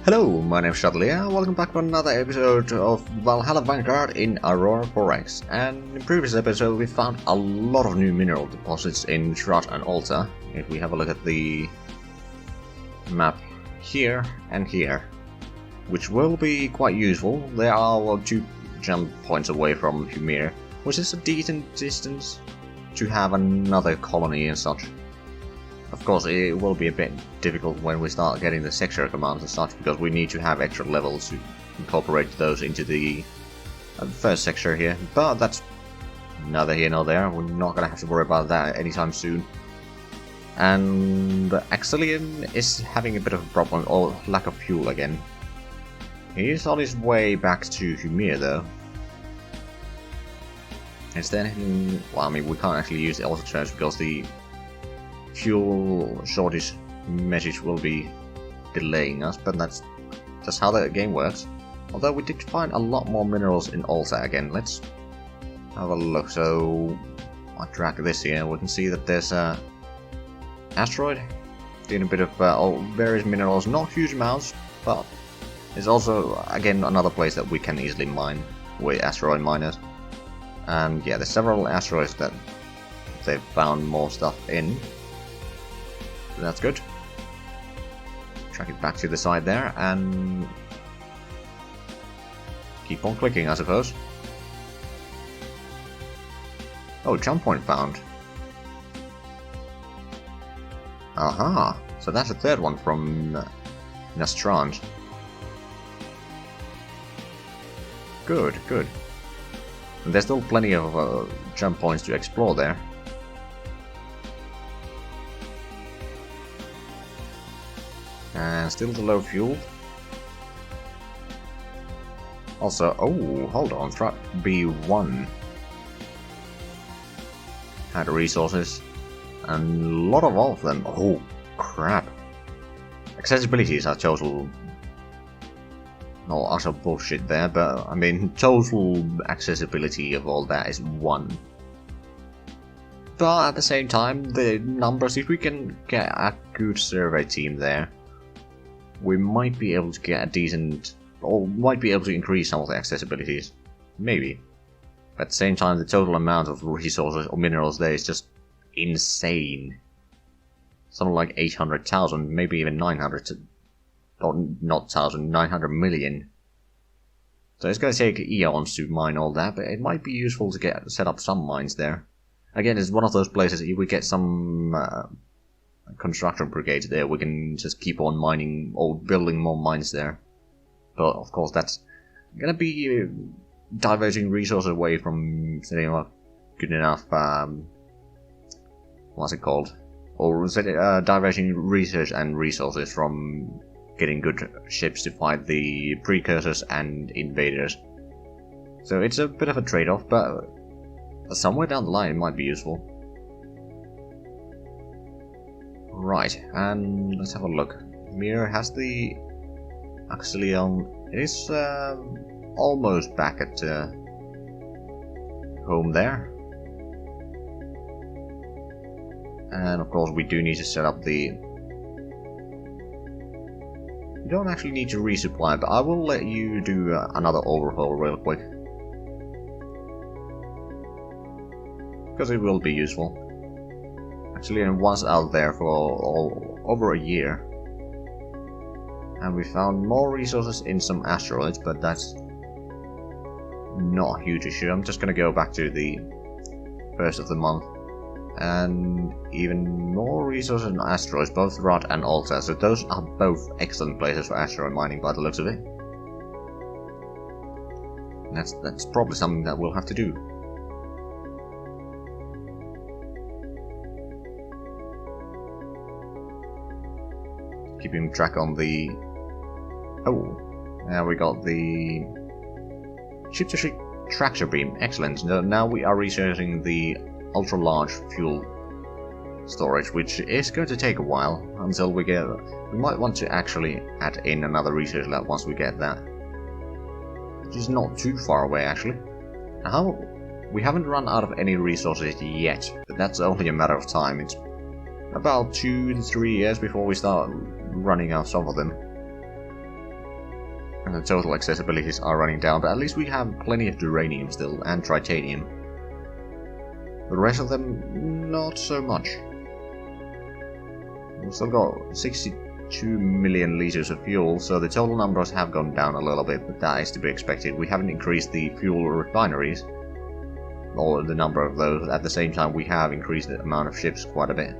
Hello, my name is Zhatelier, welcome back to another episode of Valhalla Vanguard in Aurora 4X. And in the previous episode we found a lot of new mineral deposits in Shipyard and Alta. If we have a look at the map here and here, which will be quite useful. They are 2 jump points away from Ymir, which is a decent distance to have another colony and such. Of course, it will be a bit difficult when we start getting the sector commands and such, because we need to have extra levels to incorporate those into the first sector here. But that's neither here nor there. We're not gonna have to worry about that anytime soon. And Zhatelier is having a bit of a problem, or lack of fuel again. He's on his way back to Ymir though. Instead, well, I mean, we can't actually use the Alta terms because the fuel shortage message will be delaying us, but that's just how the game works. Although we did find a lot more minerals in Alta again. Let's have a look. So I drag this here. We can see that there's a asteroid doing a bit of various minerals, not huge amounts, but it's also again another place that we can easily mine with asteroid miners. And yeah, there's several asteroids that they've found more stuff in. So that's good. Track it back to the side there and keep on clicking, I suppose. Oh, jump point found. Aha! So that's the third one from Nastrand. Good, good. And there's still plenty of jump points to explore there. And still the low fuel. Also, oh, hold on, B1 had resources, and a lot of them. Oh, crap. Accessibilities are total, no, utter bullshit there, but I mean, total accessibility of all that is 1. But at the same time, the numbers, if we can get a good survey team there, we might be able to get a decent, or might be able to increase some of the accessibilities. Maybe. But at the same time, the total amount of resources or minerals there is just insane. Something like 800,000, maybe even 900, or not 1,000, 900 million. So it's going to take eons to mine all that, but it might be useful to set up some mines there. Again, it's one of those places, if we get some construction brigades there, we can just keep on mining or building more mines there. But of course that's gonna be diverging resources away from setting up good enough what's it called, or diverging research and resources from getting good ships to fight the precursors and invaders. So it's a bit of a trade-off, but somewhere down the line it might be useful. Right, and let's have a look. Mir has the Zhatelier. It is almost back at home there. And of course we do need to set up the... You don't actually need to resupply, but I will let you do another overhaul real quick. Because it will be useful. Actually, I was out there for over a year, and we found more resources in some asteroids, but that's not a huge issue. I'm just gonna go back to the first of the month, and even more resources in asteroids, both Rod and Alta, so those are both excellent places for asteroid mining by the looks of it. And that's probably something that we'll have to do. Keeping track on the... Oh, now we got the ship-to-ship tractor beam. Excellent. Now we are researching the ultra-large fuel storage, which is going to take a while until we get... We might want to actually add in another research lab once we get that, which is not too far away actually. Now, we haven't run out of any resources yet, but that's only a matter of time. It's about 2 to 3 years before we start running out some of them. And the total accessibilities are running down, but at least we have plenty of duranium still, and titanium. The rest of them, not so much. We've still got 62 million liters of fuel, so the total numbers have gone down a little bit, but that is to be expected. We haven't increased the fuel refineries, or the number of those. At the same time, we have increased the amount of ships quite a bit.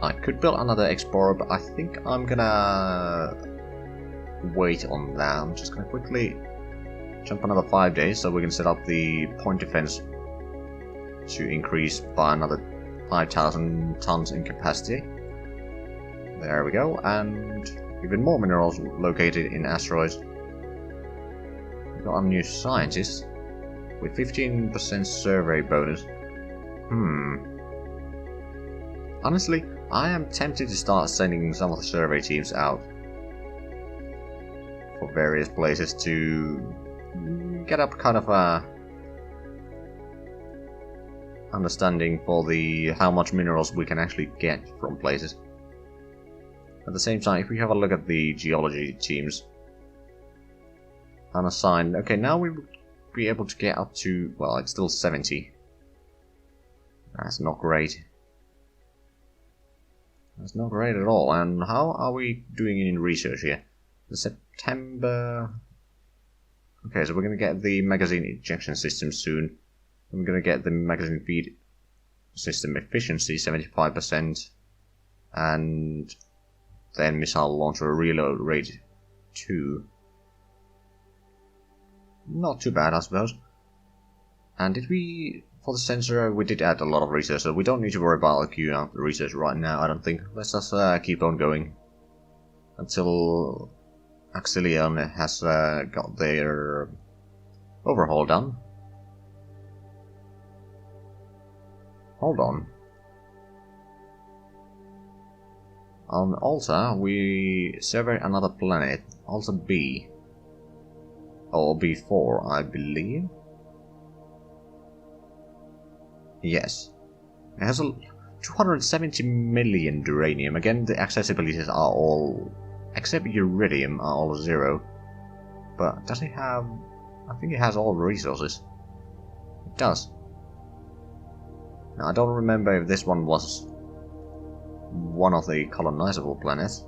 I could build another explorer, but I think I'm gonna wait on that. I'm just gonna quickly jump another 5 days so we can set up the point defense to increase by another 5,000 tons in capacity. There we go, and even more minerals located in asteroids. We've got a new scientist with 15% survey bonus. Honestly, I am tempted to start sending some of the survey teams out for various places to get up kind of a understanding for the how much minerals we can actually get from places. At the same time, if we have a look at the geology teams, unassigned, okay, now we would be able to get up to, well, it's still 70. That's not great. That's not great at all. And how are we doing in research here? The September... Okay, so we're going to get the magazine ejection system soon. We're going to get the magazine feed system efficiency 75%. And then missile launcher reload rate 2. Not too bad, I suppose. And did we... For the sensor, we did add a lot of research, so we don't need to worry about queuing up the research right now, I don't think. Let's just keep on going until Zhatelier has got their overhaul done. Hold on. On Alta, we surveyed another planet, Alta B. Or B4, I believe. Yes. It has a 270 million duranium. Again, the accessibilities are all, except iridium, are all 0. But does it have... I think it has all the resources. It does. Now, I don't remember if this one was one of the colonizable planets.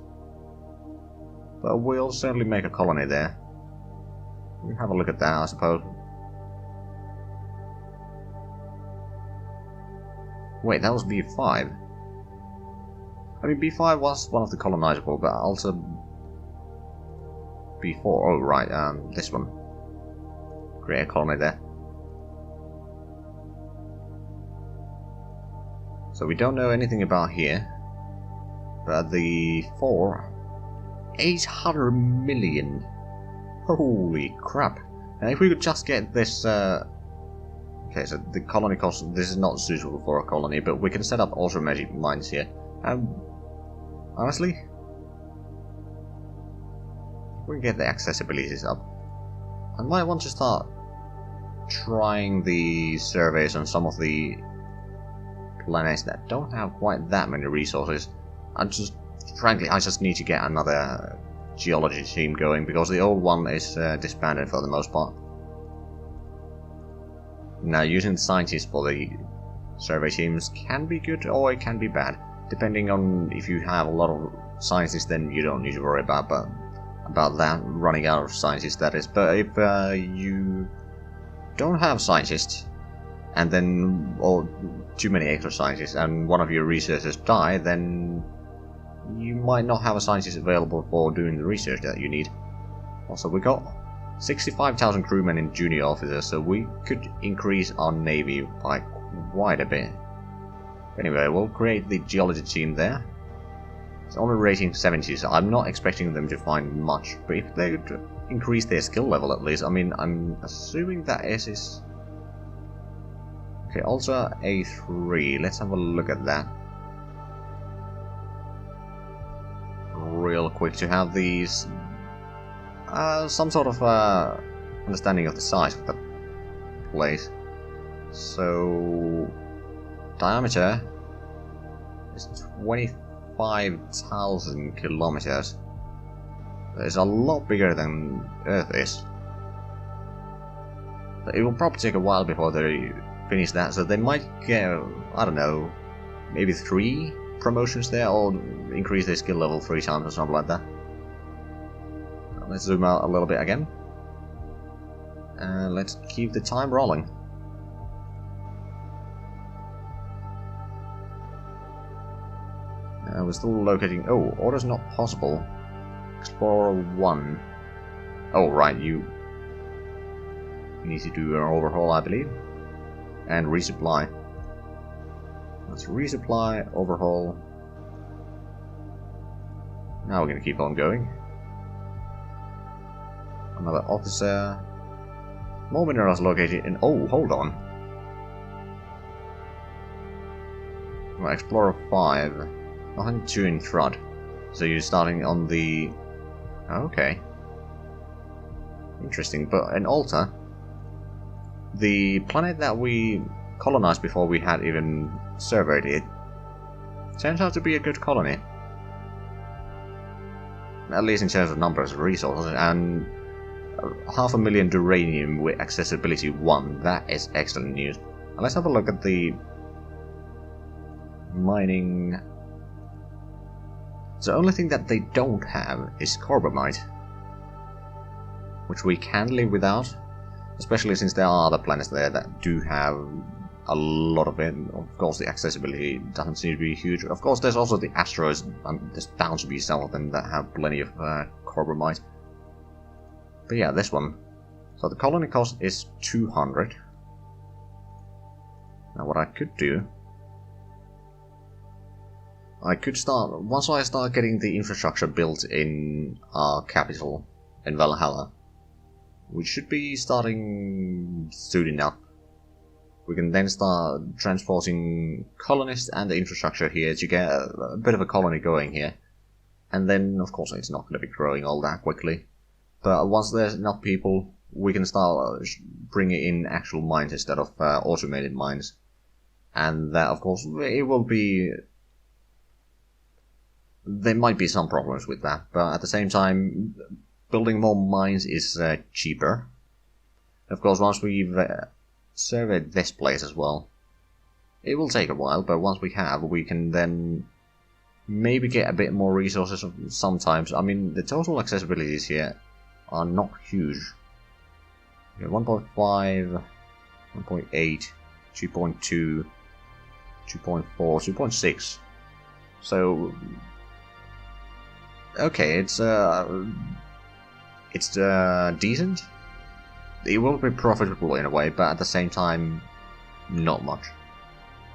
But we'll certainly make a colony there. We'll have a look at that, I suppose. Wait, that was B5. I mean, B5 was one of the colonizable, but also B4. Oh, right, this one. Create a colony there. So we don't know anything about here. But the 800 million. Holy crap. And if we could just get this... Okay, so the colony cost, this is not suitable for a colony, but we can set up automatic mines here. Honestly, we can get the accessibilities up. I might want to start trying the surveys on some of the planets that don't have quite that many resources. Frankly, I just need to get another geology team going, because the old one is disbanded for the most part. Now, using the scientists for the survey teams can be good or it can be bad. Depending on if you have a lot of scientists, then you don't need to worry about that, running out of scientists, that is. But if you don't have scientists, and then, or too many extra scientists, and one of your researchers die, then you might not have a scientist available for doing the research that you need. Also, we got 65,000 crewmen and junior officers, so we could increase our navy by quite a bit. Anyway, we'll create the geology team there. It's only rating 70, so I'm not expecting them to find much, but if they would increase their skill level at least, I mean, I'm assuming that is... Okay, also A3, let's have a look at that. Real quick to have these... some sort of understanding of the size of the place. So, diameter is 25,000 kilometers. It's a lot bigger than Earth is. But it will probably take a while before they finish that, so they might get, I don't know, maybe 3 promotions there, or increase their skill level 3 times or something like that. Let's zoom out a little bit again. And let's keep the time rolling. We're still locating... Oh, order's not possible. Explorer 1. Oh, right, you need to do an overhaul, I believe. And resupply. Let's resupply, overhaul. Now we're gonna keep on going. Another officer. More minerals located in... Oh, hold on. Right, Explorer 5. 102 in Thrud. So you're starting on the... Okay. Interesting, but in Alta, the planet that we colonized before we had even surveyed it, turns out to be a good colony. At least in terms of numbers of resources, and 500,000 uranium with accessibility 1. That is excellent news. And let's have a look at the mining. The only thing that they don't have is carbamide, which we can live without, especially since there are other planets there that do have a lot of it. Of course, the accessibility doesn't seem to be huge. Of course, there's also the asteroids. There's bound to be some of them that have plenty of carbamide. But yeah, this one. So the colony cost is 200. Now what I could do, I could start, once I start getting the infrastructure built in our capital, in Valhalla, which should be starting soon enough, we can then start transporting colonists and the infrastructure here to get a bit of a colony going here. And then, of course, it's not going to be growing all that quickly. But once there's enough people, we can start bringing in actual mines instead of automated mines. And that, of course, it will be... There might be some problems with that, but at the same time, building more mines is cheaper. Of course, once we've surveyed this place as well, it will take a while, but once we have, we can then maybe get a bit more resources sometimes. I mean, the total accessibilities here are not huge. 1.5, 1.8, 2.2, 2.4, 2.6. So... Okay, it's decent. It will be profitable in a way, but at the same time, not much.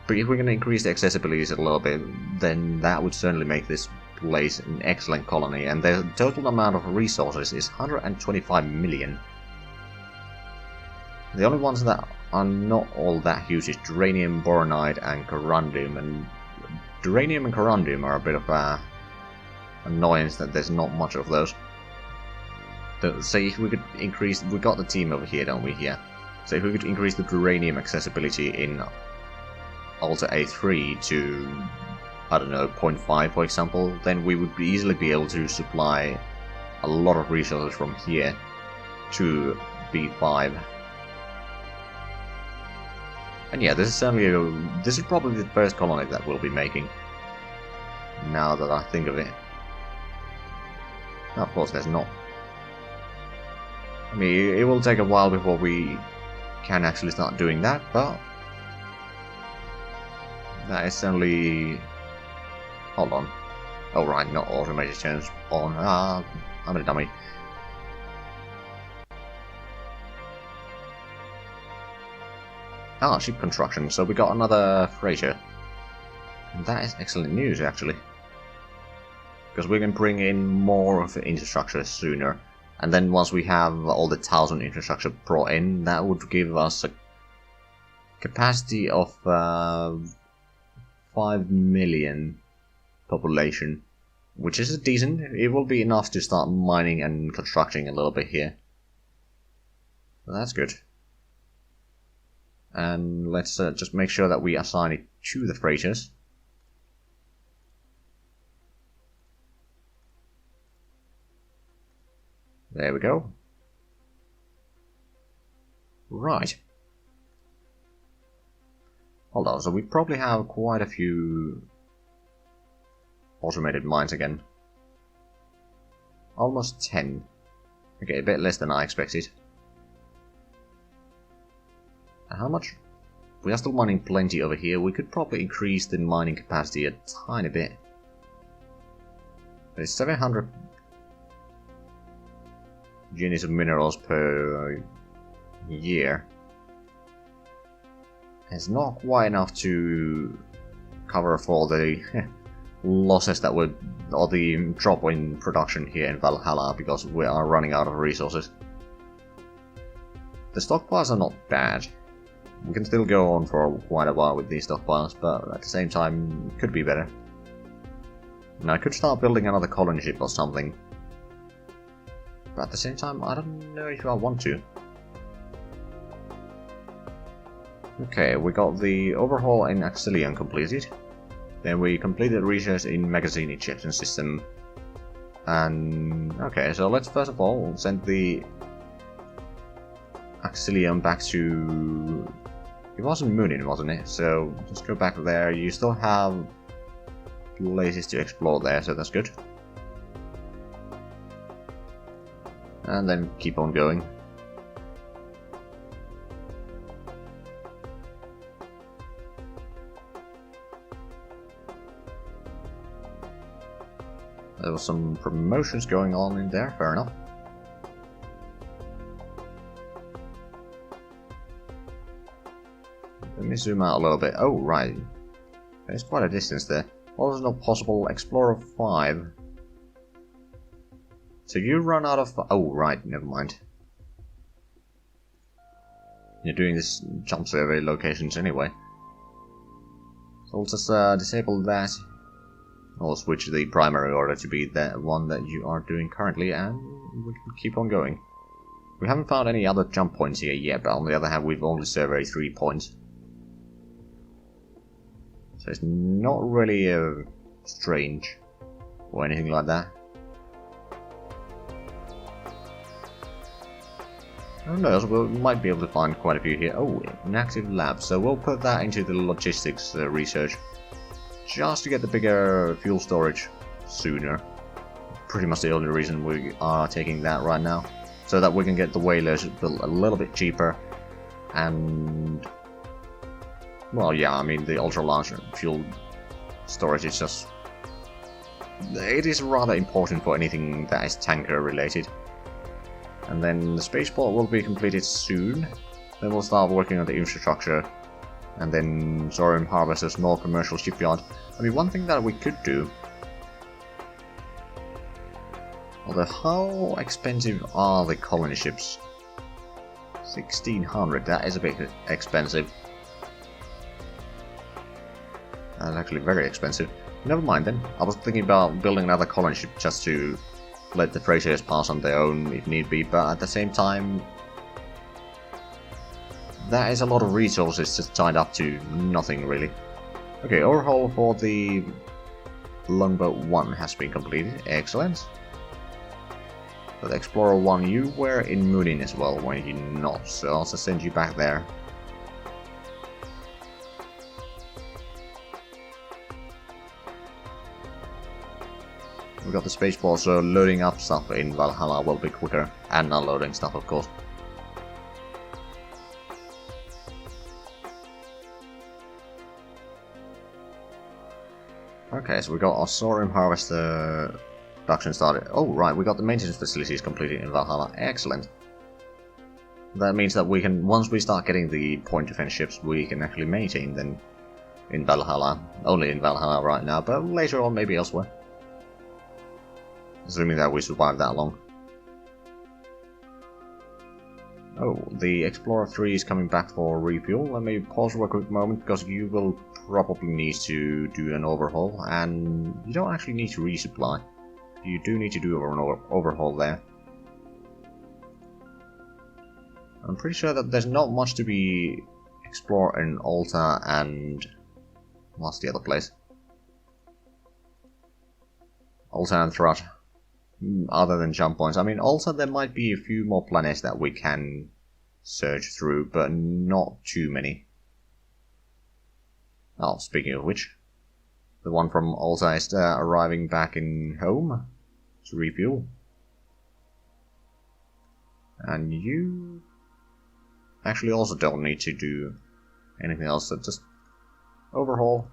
But if we're going to increase the accessibilities a little bit, then that would certainly make this place an excellent colony. And the total amount of resources is 125 million. The only ones that are not all that huge is duranium, boronite, and corundum. And duranium and corundum are a bit of a annoyance that there's not much of those. So if we could increase, we got the team over here, don't we? Here. So if we could increase the duranium accessibility in Alta A3 to, I don't know, 0.5 for example, then we would easily be able to supply a lot of resources from here to B5. And yeah, this is certainly this is probably the first colony that we'll be making, now that I think of it. Now, of course, there's not. I mean, it will take a while before we can actually start doing that, but that is certainly... Hold on. Oh, right, not automated turns on. I'm a dummy. Ship construction. So we got another freighter. And that is excellent news, actually. Because we can bring in more of the infrastructure sooner. And then once we have all the 1,000 infrastructure brought in, that would give us a capacity of 5 million population. Which is decent. It will be enough to start mining and constructing a little bit here. So that's good. And let's just make sure that we assign it to the freighters. There we go. Right. Hold on, so we probably have quite a few automated mines again. Almost 10. Okay, a bit less than I expected. And how much? We are still mining plenty over here. We could probably increase the mining capacity a tiny bit. There's 700 units of minerals per year. It's not quite enough to cover for the losses that would, or the drop in production here in Valhalla, because we are running out of resources. The stockpiles are not bad. We can still go on for quite a while with these stockpiles, but at the same time, could be better. And I could start building another colony ship or something. But at the same time, I don't know if I want to. Okay, we got the overhaul in Zhatelier completed. Then we completed research in magazine ejection system. And okay, so let's first of all send the Zhatelier back to... It wasn't Moonin, wasn't it? So just go back there. You still have places to explore there, so that's good. And then keep on going. There was some promotions going on in there, fair enough. Let me zoom out a little bit. Oh, right. There's quite a distance there. Also not possible. Explorer 5. So you run out of... Oh, right, never mind. You're doing this jump survey locations anyway. So we'll just disable that. I'll switch the primary order to be the one that you are doing currently, and we can keep on going. We haven't found any other jump points here yet, but on the other hand, we've only surveyed 3 points. So it's not really strange or anything like that. Who knows, we might be able to find quite a few here. Oh, an active lab, so we'll put that into the logistics research. Just to get the bigger fuel storage sooner. Pretty much the only reason we are taking that right now. So that we can get the whalers built a little bit cheaper. And... well, yeah, I mean, the ultra-large fuel storage is just... it is rather important for anything that is tanker related. And then the spaceport will be completed soon. Then we'll start working on the infrastructure. And then Thorium Harvest, a small commercial shipyard. I mean, one thing that we could do... although, how expensive are the colony ships? 1600, that is a bit expensive. That's actually very expensive. Never mind then. I was thinking about building another colony ship just to let the freighters pass on their own if need be, but at the same time... that is a lot of resources just tied up to nothing, really. Okay, overhaul for the Longboat 1 has been completed. Excellent. But Explorer 1, you were in Moonin as well, were you not? So I'll just send you back there. We got the spaceport, so loading up stuff in Valhalla will be quicker. And unloading stuff, of course. Okay, so we got our Thorium Harvester production started. Oh, right, we got the maintenance facilities completed in Valhalla. Excellent. That means that we can, once we start getting the point defense ships, we can actually maintain them in Valhalla. Only in Valhalla right now, but later on maybe elsewhere. Assuming that we survive that long. Oh, the Explorer 3 is coming back for refuel. Let me pause for a quick moment, because you will probably need to do an overhaul, and you don't actually need to resupply. You do need to do an overhaul there. I'm pretty sure that there's not much to be explored in Alta and... what's the other place? Alta and Thrut. other than jump points. I mean, also there might be a few more planets that we can search through, but not too many. Oh, speaking of which, the one from Alta is arriving back in home to refuel. And you actually also don't need to do anything else, so just overhaul.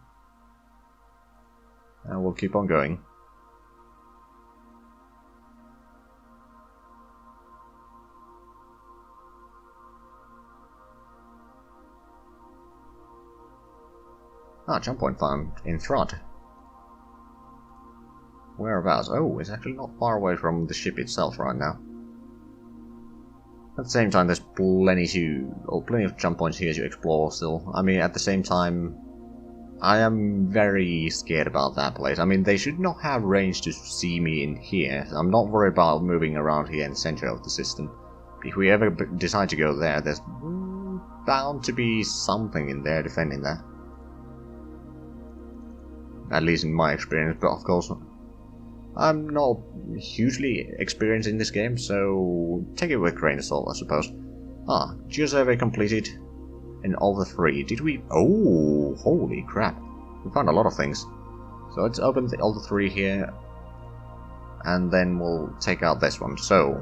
And we'll keep on going. Ah, jump point found in Thrud. Whereabouts? Oh, it's actually not far away from the ship itself right now. At the same time, there's plenty of jump points here to explore still. I mean, at the same time, I am very scared about that place. I mean, they should not have range to see me in here. I'm not worried about moving around here in the center of the system. If we ever decide to go there, there's bound to be something in there defending that. At least in my experience, but of course, I'm not hugely experienced in this game, so take it with a grain of salt, I suppose. Ah, geosurvey completed in Alta 3. Did we... Oh, holy crap. We found a lot of things. So let's open the Alta 3 here, and then we'll take out this one. So,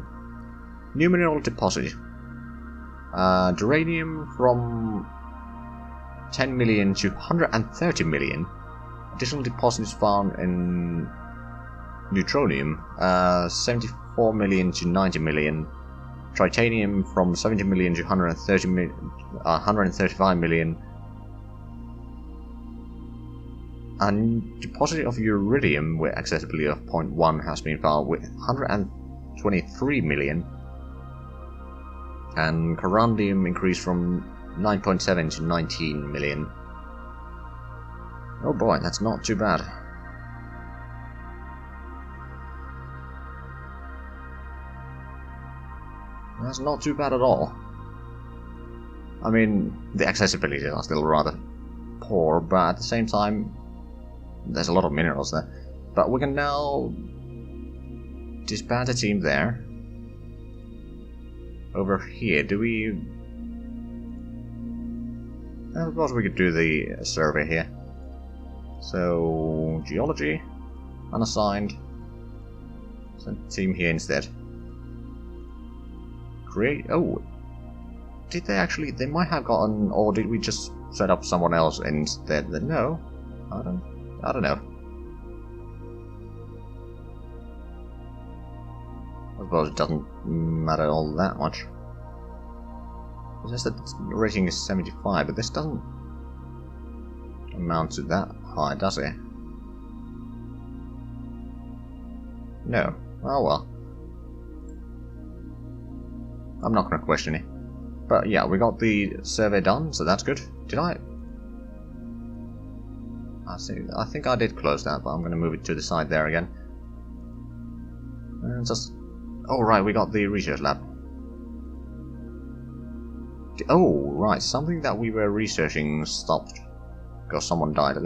new mineral deposit. Duranium from 10 million to 130 million. Additional deposits found in neutronium, 74 million to 90 million. Titanium from 70 million to 135 million. And deposit of uridium with accessibility of 0.1 has been found with 123 million. And corundium increased from 9.7 to 19 million. Oh boy, that's not too bad. That's not too bad at all. I mean, the accessibility are still rather poor, but at the same time, there's a lot of minerals there. But we can now disband a team there. Over here, do we... I suppose we could do the survey here. So, geology, unassigned. Send a team here instead. Create... Oh, did they actually... They might have gotten... Or did we just set up someone else instead? No, I don't know. I suppose it doesn't matter all that much. It's just that the rating is 75, but this doesn't amount to that high, does it? No. Oh well. I'm not gonna question it. But yeah, we got the survey done, so that's good. Did I? I think I did close that, but I'm gonna move it to the side there again. And just... Oh right, we got the research lab. Oh right, something that we were researching stopped. Because someone died. It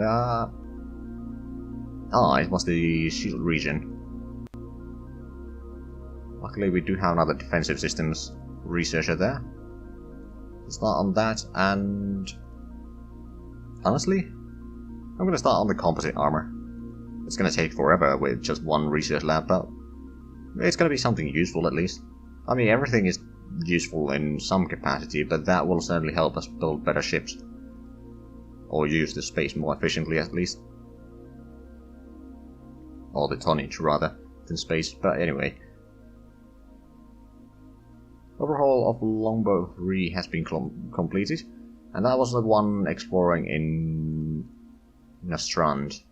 was the shield region. Luckily we do have another defensive systems researcher there. Let's start on that, and... honestly, I'm gonna start on the composite armor. It's gonna take forever with just one research lab, but it's gonna be something useful at least. I mean, everything is useful in some capacity, but that will certainly help us build better ships. Or use the space more efficiently at least. Or the tonnage rather than space, but anyway. Overhaul of Longbow 3 has been completed, and that was the one exploring in Nastrand.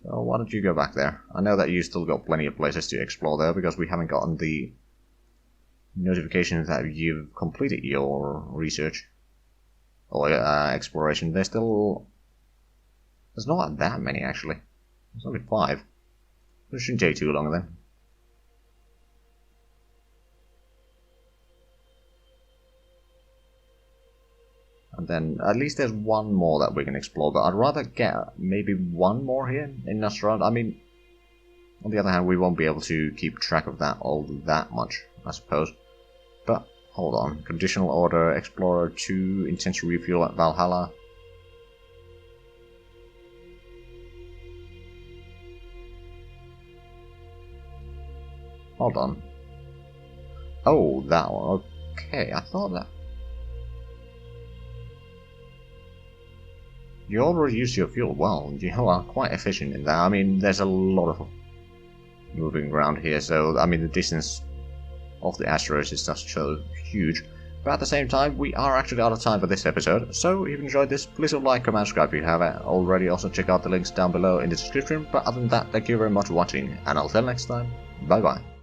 So why don't you go back there? I know that you still got plenty of places to explore there, because we haven't gotten the notifications that you've completed your research. Or exploration. There's not that many actually. There's only 5. It shouldn't take too long then. And then at least there's one more that we can explore, but I'd rather get maybe one more here in Nastrand. I mean, On the other hand, we won't be able to keep track of that all that much, I suppose. But, hold on. Conditional order, Explorer 2, intends to refuel at Valhalla. Hold on. Oh, that one. Okay, I thought that... You already used your fuel. Well, you are quite efficient in that. I mean, there's a lot of moving around here, so, I mean, the distance of the asteroids is just so huge. But at the same time, we are actually out of time for this episode, so if you enjoyed this, please like, comment, subscribe if you haven't already. Also check out the links down below in the description. But other than that, thank you very much for watching, and until next time, bye bye.